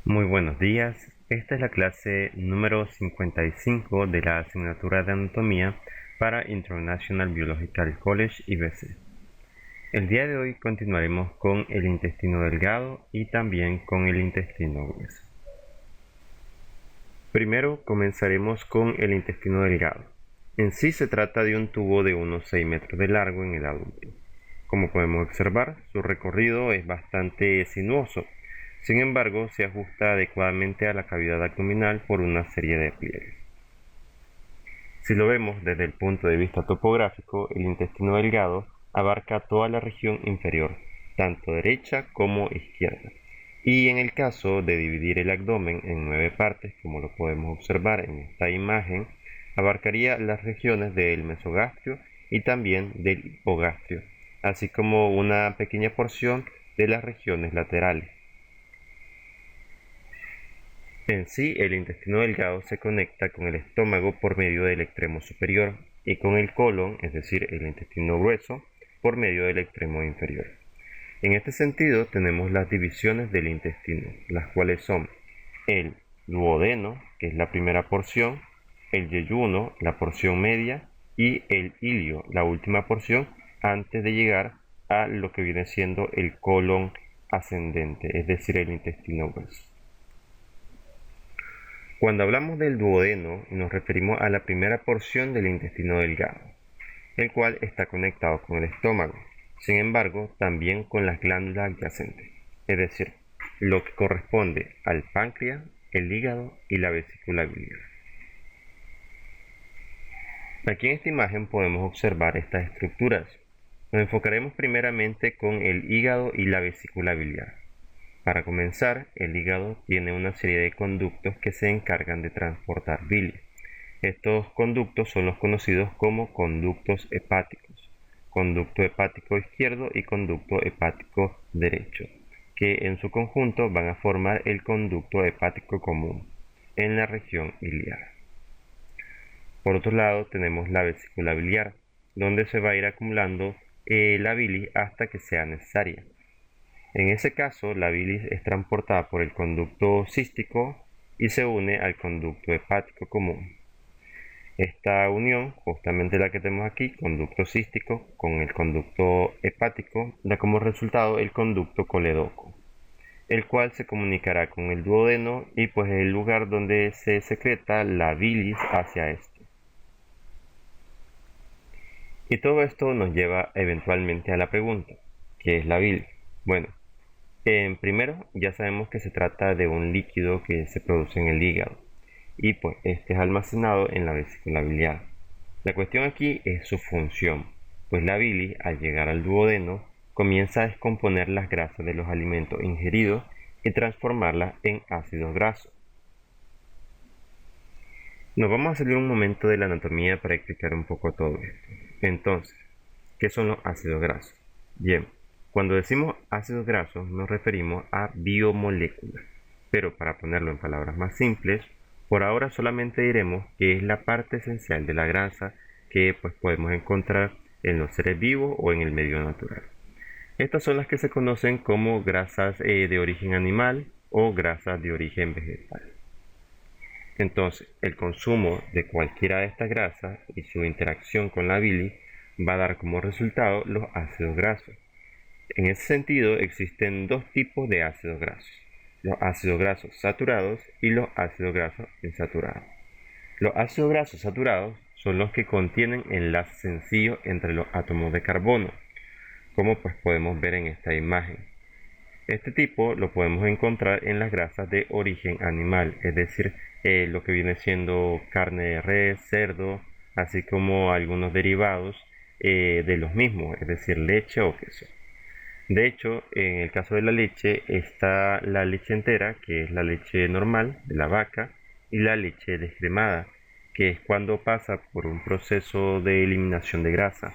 Muy buenos días, esta es la clase número 55 de la asignatura de Anatomía para International Biological College IBC. El día de hoy continuaremos con el intestino delgado y también con el intestino grueso. Primero comenzaremos con el intestino delgado. En sí se trata de un tubo de unos 6 metros de largo en el adulto. Como podemos observar, su recorrido es bastante sinuoso. Sin embargo, se ajusta adecuadamente a la cavidad abdominal por una serie de pliegues. Si lo vemos desde el punto de vista topográfico, el intestino delgado abarca toda la región inferior, tanto derecha como izquierda. Y en el caso de dividir el abdomen en 9 partes, como lo podemos observar en esta imagen, abarcaría las regiones del mesogastrio y también del hipogastrio, así como una pequeña porción de las regiones laterales. En sí, el intestino delgado se conecta con el estómago por medio del extremo superior y con el colon, es decir, el intestino grueso, por medio del extremo inferior. En este sentido, tenemos las divisiones del intestino, las cuales son el duodeno, que es la primera porción, el yeyuno, la porción media, y el ilio, la última porción, antes de llegar a lo que viene siendo el colon ascendente, es decir, el intestino grueso. Cuando hablamos del duodeno, nos referimos a la primera porción del intestino delgado, el cual está conectado con el estómago, sin embargo, también con las glándulas adyacentes, es decir, lo que corresponde al páncreas, el hígado y la vesícula biliar. Aquí en esta imagen podemos observar estas estructuras. Nos enfocaremos primeramente con el hígado y la vesícula biliar. Para comenzar, el hígado tiene una serie de conductos que se encargan de transportar bilis. Estos conductos son los conocidos como conductos hepáticos, conducto hepático izquierdo y conducto hepático derecho, que en su conjunto van a formar el conducto hepático común en la región iliar. Por otro lado, tenemos la vesícula biliar, donde se va a ir acumulando la bilis hasta que sea necesaria. En ese caso, la bilis es transportada por el conducto cístico y se une al conducto hepático común. Esta unión, justamente la que tenemos aquí, conducto cístico con el conducto hepático, da como resultado el conducto coledoco, el cual se comunicará con el duodeno y pues es el lugar donde se secreta la bilis hacia este. Y todo esto nos lleva eventualmente a la pregunta, ¿qué es la bilis? Bueno, primero ya sabemos que se trata de un líquido que se produce en el hígado y pues este es almacenado en la vesícula biliar. La cuestión aquí es su función, pues la bilis al llegar al duodeno comienza a descomponer las grasas de los alimentos ingeridos y transformarlas en ácidos grasos. Nos vamos a salir un momento de la anatomía para explicar un poco todo esto. Entonces, ¿qué son los ácidos grasos? Bien, cuando decimos ácidos grasos nos referimos a biomoléculas, pero para ponerlo en palabras más simples, por ahora solamente diremos que es la parte esencial de la grasa que pues, podemos encontrar en los seres vivos o en el medio natural. Estas son las que se conocen como grasas de origen animal o grasas de origen vegetal. Entonces, el consumo de cualquiera de estas grasas y su interacción con la bilis va a dar como resultado los ácidos grasos. En ese sentido, existen dos tipos de ácidos grasos: los ácidos grasos saturados y los ácidos grasos insaturados. Los ácidos grasos saturados son los que contienen enlaces sencillos entre los átomos de carbono, como pues podemos ver en esta imagen. Este tipo lo podemos encontrar en las grasas de origen animal, es decir, lo que viene siendo carne de res, cerdo, así como algunos derivados de los mismos, es decir, leche o queso. De hecho, en el caso de la leche está la leche entera, que es la leche normal de la vaca, y la leche descremada, que es cuando pasa por un proceso de eliminación de grasa.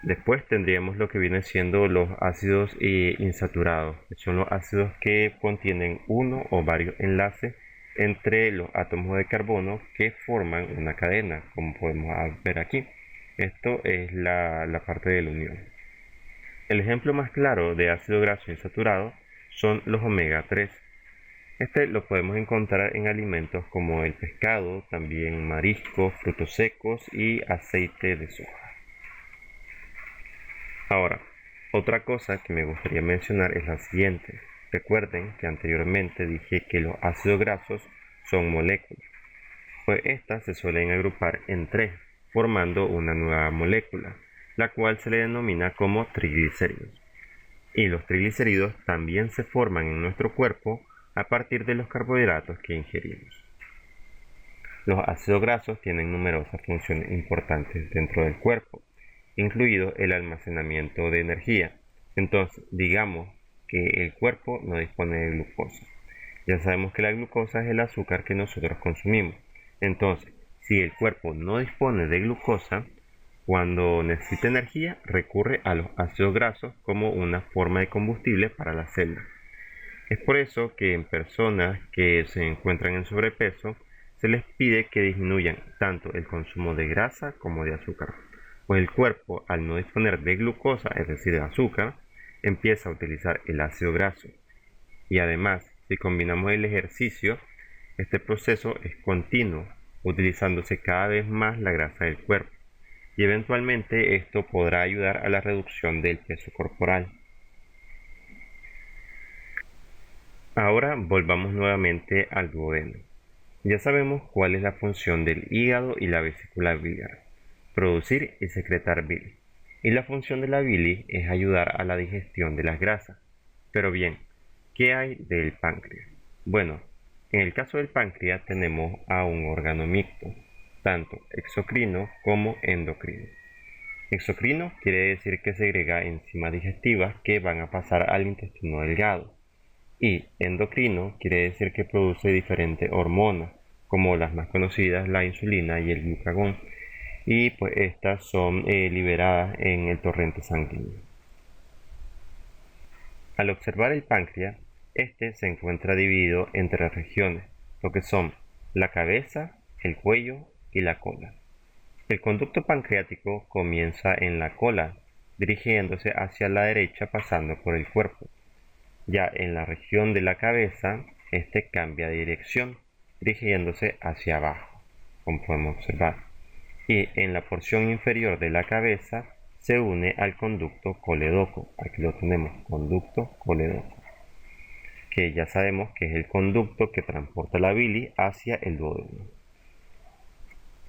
Después tendríamos lo que viene siendo los ácidos insaturados, que son los ácidos que contienen uno o varios enlaces entre los átomos de carbono que forman una cadena, como podemos ver aquí. Esto es la parte de la unión. El ejemplo más claro de ácido graso insaturado son los omega 3. Este lo podemos encontrar en alimentos como el pescado, también mariscos, frutos secos y aceite de soja. Ahora, otra cosa que me gustaría mencionar es la siguiente. Recuerden que anteriormente dije que los ácidos grasos son moléculas, pues estas se suelen agrupar en tres, formando una nueva molécula, la cual se le denomina como triglicéridos. Y los triglicéridos también se forman en nuestro cuerpo a partir de los carbohidratos que ingerimos. Los ácidos grasos tienen numerosas funciones importantes dentro del cuerpo, incluido el almacenamiento de energía. Entonces, digamos que el cuerpo no dispone de glucosa. Ya sabemos que la glucosa es el azúcar que nosotros consumimos. Entonces, si el cuerpo no dispone de glucosa, cuando necesita energía recurre a los ácidos grasos como una forma de combustible para las células. Es por eso que en personas que se encuentran en sobrepeso se les pide que disminuyan tanto el consumo de grasa como de azúcar, pues el cuerpo, al no disponer de glucosa, es decir, de azúcar, empieza a utilizar el ácido graso. Y además, si combinamos el ejercicio, este proceso es continuo, utilizándose cada vez más la grasa del cuerpo, y eventualmente esto podrá ayudar a la reducción del peso corporal. Ahora volvamos nuevamente al duodeno. Ya sabemos cuál es la función del hígado y la vesícula biliar: producir y secretar bilis. Y la función de la bilis es ayudar a la digestión de las grasas. Pero bien, ¿qué hay del páncreas? Bueno, en el caso del páncreas tenemos a un órgano mixto, tanto exocrino como endocrino. Exocrino quiere decir que segrega enzimas digestivas que van a pasar al intestino delgado. Y endocrino quiere decir que produce diferentes hormonas, como las más conocidas, la insulina y el glucagón, y pues estas son liberadas en el torrente sanguíneo. Al observar el páncreas, este se encuentra dividido en tres regiones, lo que son la cabeza, el cuello y la cola. El conducto pancreático comienza en la cola, dirigiéndose hacia la derecha pasando por el cuerpo. Ya en la región de la cabeza, este cambia de dirección, dirigiéndose hacia abajo, como podemos observar. Y en la porción inferior de la cabeza se une al conducto colédoco. Aquí lo tenemos, conducto colédoco, que ya sabemos que es el conducto que transporta la bilis hacia el duodeno.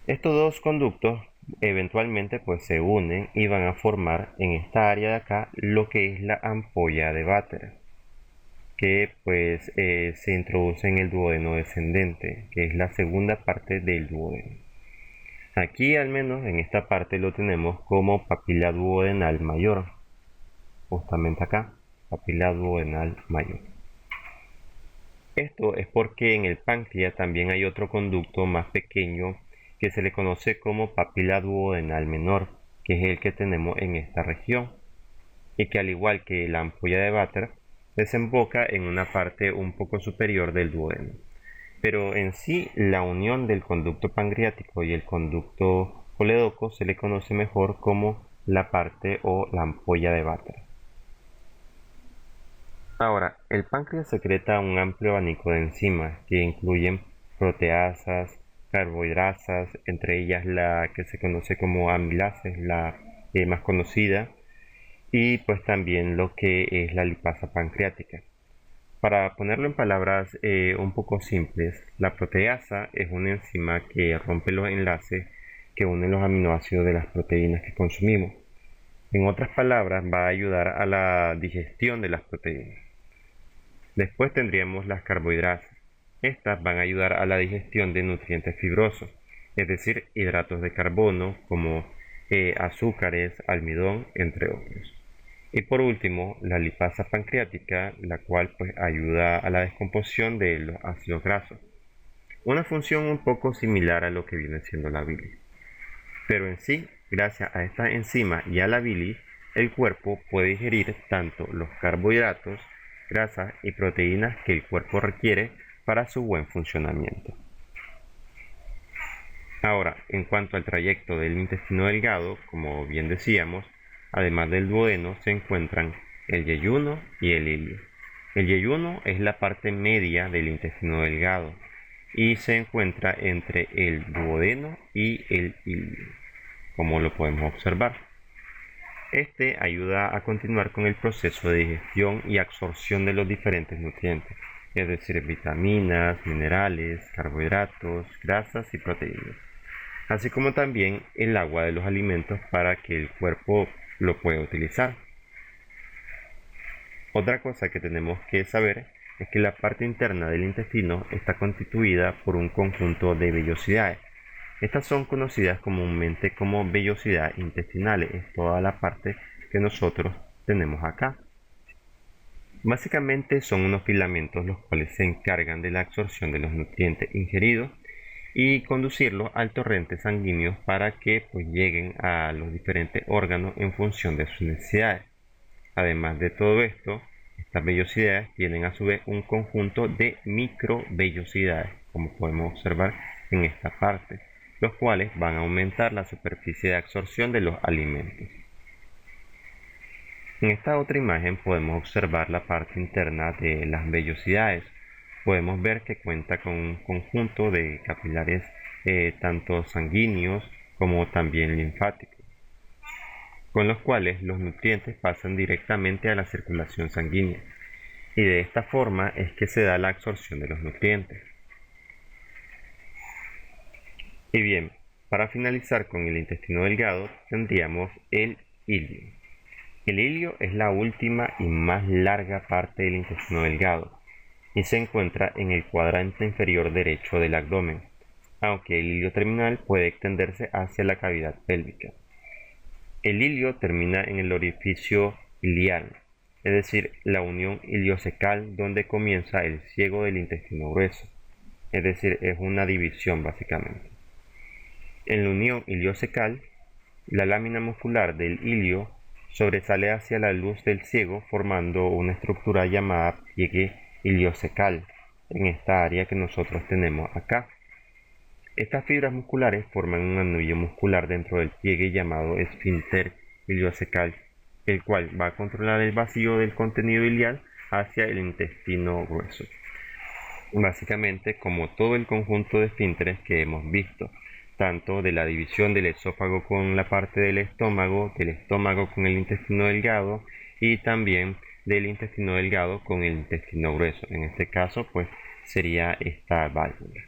Estos dos conductos eventualmente pues se unen y van a formar en esta área de acá lo que es la ampolla de Vater, que pues se introduce en el duodeno descendente, que es la segunda parte del duodeno. Aquí al menos en esta parte lo tenemos como papila duodenal mayor, justamente acá, papila duodenal mayor. Esto es porque en el páncreas también hay otro conducto más pequeño que se le conoce como papila duodenal menor, que es el que tenemos en esta región, y que al igual que la ampolla de Vater, desemboca en una parte un poco superior del duodeno. Pero en sí, la unión del conducto pancreático y el conducto colédoco se le conoce mejor como la parte o la ampolla de Vater. Ahora, el páncreas secreta un amplio abanico de enzimas que incluyen proteasas, carbohidrasas, entre ellas la que se conoce como amilasa, es la más conocida, y pues también lo que es la lipasa pancreática. Para ponerlo en palabras un poco simples, la proteasa es una enzima que rompe los enlaces que unen los aminoácidos de las proteínas que consumimos. En otras palabras, va a ayudar a la digestión de las proteínas. Después tendríamos las carbohidrasas. Estas van a ayudar a la digestión de nutrientes fibrosos, es decir, hidratos de carbono como azúcares, almidón, entre otros. Y por último, la lipasa pancreática, la cual pues ayuda a la descomposición de los ácidos grasos. Una función un poco similar a lo que viene siendo la bilis. Pero en sí, gracias a esta enzima y a la bilis, el cuerpo puede digerir tanto los carbohidratos, grasas y proteínas que el cuerpo requiere para su buen funcionamiento. Ahora, en cuanto al trayecto del intestino delgado, como bien decíamos, además del duodeno se encuentran el yeyuno y el ilio. El yeyuno es la parte media del intestino delgado y se encuentra entre el duodeno y el ilio, como lo podemos observar. Este ayuda a continuar con el proceso de digestión y absorción de los diferentes nutrientes, es decir, vitaminas, minerales, carbohidratos, grasas y proteínas, así como también el agua de los alimentos para que el cuerpo lo pueda utilizar. Otra cosa que tenemos que saber es que la parte interna del intestino está constituida por un conjunto de vellosidades. Estas son conocidas comúnmente como vellosidades intestinales, es toda la parte que nosotros tenemos acá. Básicamente son unos filamentos los cuales se encargan de la absorción de los nutrientes ingeridos y conducirlos al torrente sanguíneo para que pues, lleguen a los diferentes órganos en función de sus necesidades. Además de todo esto, estas vellosidades tienen a su vez un conjunto de microvellosidades, como podemos observar en esta parte, los cuales van a aumentar la superficie de absorción de los alimentos. En esta otra imagen podemos observar la parte interna de las vellosidades. Podemos ver que cuenta con un conjunto de capilares tanto sanguíneos como también linfáticos, con los cuales los nutrientes pasan directamente a la circulación sanguínea, y de esta forma es que se da la absorción de los nutrientes. Y bien, para finalizar con el intestino delgado tendríamos el ilio. El ilio es la última y más larga parte del intestino delgado y se encuentra en el cuadrante inferior derecho del abdomen, aunque el ilio terminal puede extenderse hacia la cavidad pélvica. El ilio termina en el orificio iliar, es decir, la unión iliocecal donde comienza el ciego del intestino grueso, es decir, es una división básicamente. En la unión iliocecal, la lámina muscular del ilio sobresale hacia la luz del ciego formando una estructura llamada pliegue iliocecal en esta área que nosotros tenemos acá. Estas fibras musculares forman un anillo muscular dentro del pliegue llamado esfínter iliocecal, el cual va a controlar el vacío del contenido iliar hacia el intestino grueso. Básicamente, como todo el conjunto de esfínteres que hemos visto, tanto de la división del esófago con la parte del estómago con el intestino delgado y también del intestino delgado con el intestino grueso. En este caso, pues sería esta válvula.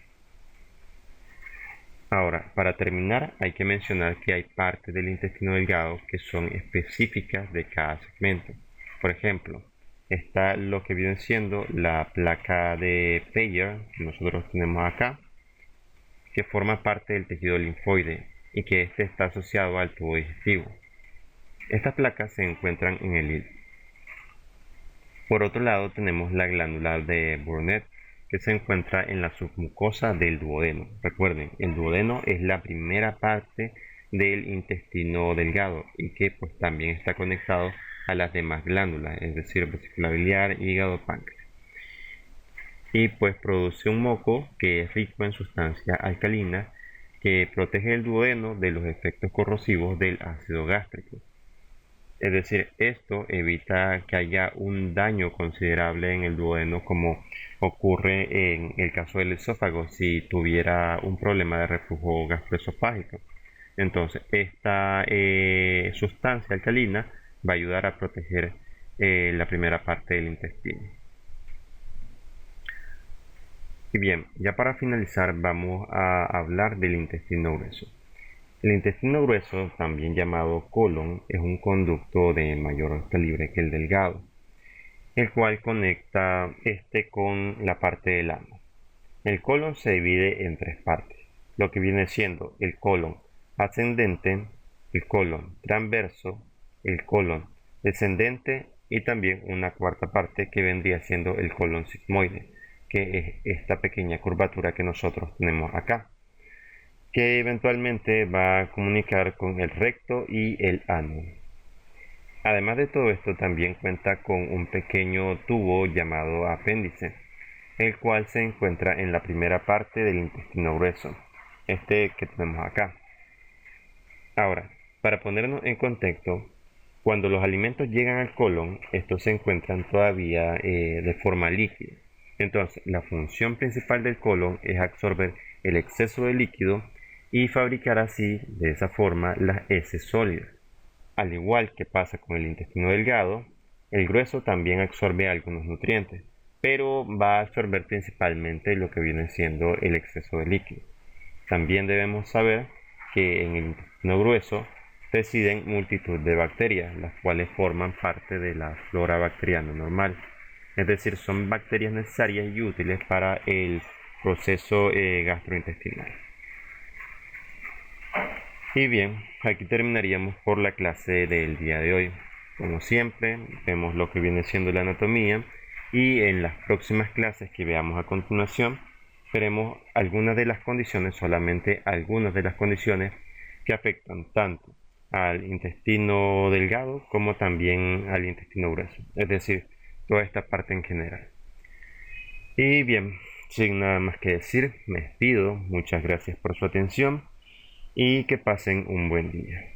Ahora, para terminar, hay que mencionar que hay partes del intestino delgado que son específicas de cada segmento. Por ejemplo, está lo que viene siendo la placa de Peyer, que nosotros tenemos acá, que forma parte del tejido linfoide y que este está asociado al tubo digestivo. Estas placas se encuentran en el hilo. Por otro lado, tenemos la glándula de Burnett, que se encuentra en la submucosa del duodeno. Recuerden, el duodeno es la primera parte del intestino delgado y que pues también está conectado a las demás glándulas, es decir, vesícula biliar, hígado, páncreas. Y pues produce un moco que es rico en sustancias alcalinas que protege el duodeno de los efectos corrosivos del ácido gástrico. Es decir, esto evita que haya un daño considerable en el duodeno como ocurre en el caso del esófago si tuviera un problema de reflujo gastroesofágico. Entonces, esta sustancia alcalina va a ayudar a proteger la primera parte del intestino. Y bien, ya para finalizar vamos a hablar del intestino grueso. El intestino grueso, también llamado colon, es un conducto de mayor calibre que el delgado, el cual conecta este con la parte del ano. El colon se divide en tres partes, lo que viene siendo el colon ascendente, el colon transverso, el colon descendente y también una cuarta parte que vendría siendo el colon sigmoide, que es esta pequeña curvatura que nosotros tenemos acá, que eventualmente va a comunicar con el recto y el ano. Además de todo esto, también cuenta con un pequeño tubo llamado apéndice, el cual se encuentra en la primera parte del intestino grueso, este que tenemos acá. Ahora, para ponernos en contexto, Cuando los alimentos llegan al colon, estos se encuentran todavía de forma líquida. Entonces, la función principal del colon es absorber el exceso de líquido y fabricar así, de esa forma, las heces sólidas. Al igual que pasa con el intestino delgado, el grueso también absorbe algunos nutrientes, pero va a absorber principalmente lo que viene siendo el exceso de líquido. También debemos saber que en el intestino grueso residen multitud de bacterias, las cuales forman parte de la flora bacteriana normal. Es decir, son bacterias necesarias y útiles para el proceso gastrointestinal. Y bien, aquí terminaríamos por la clase del día de hoy. Como siempre, vemos lo que viene siendo la anatomía y en las próximas clases que veamos a continuación, veremos algunas de las condiciones, solamente algunas de las condiciones que afectan tanto al intestino delgado como también al intestino grueso, es decir, toda esta parte en general. Y bien, sin nada más que decir, me despido, muchas gracias por su atención y que pasen un buen día.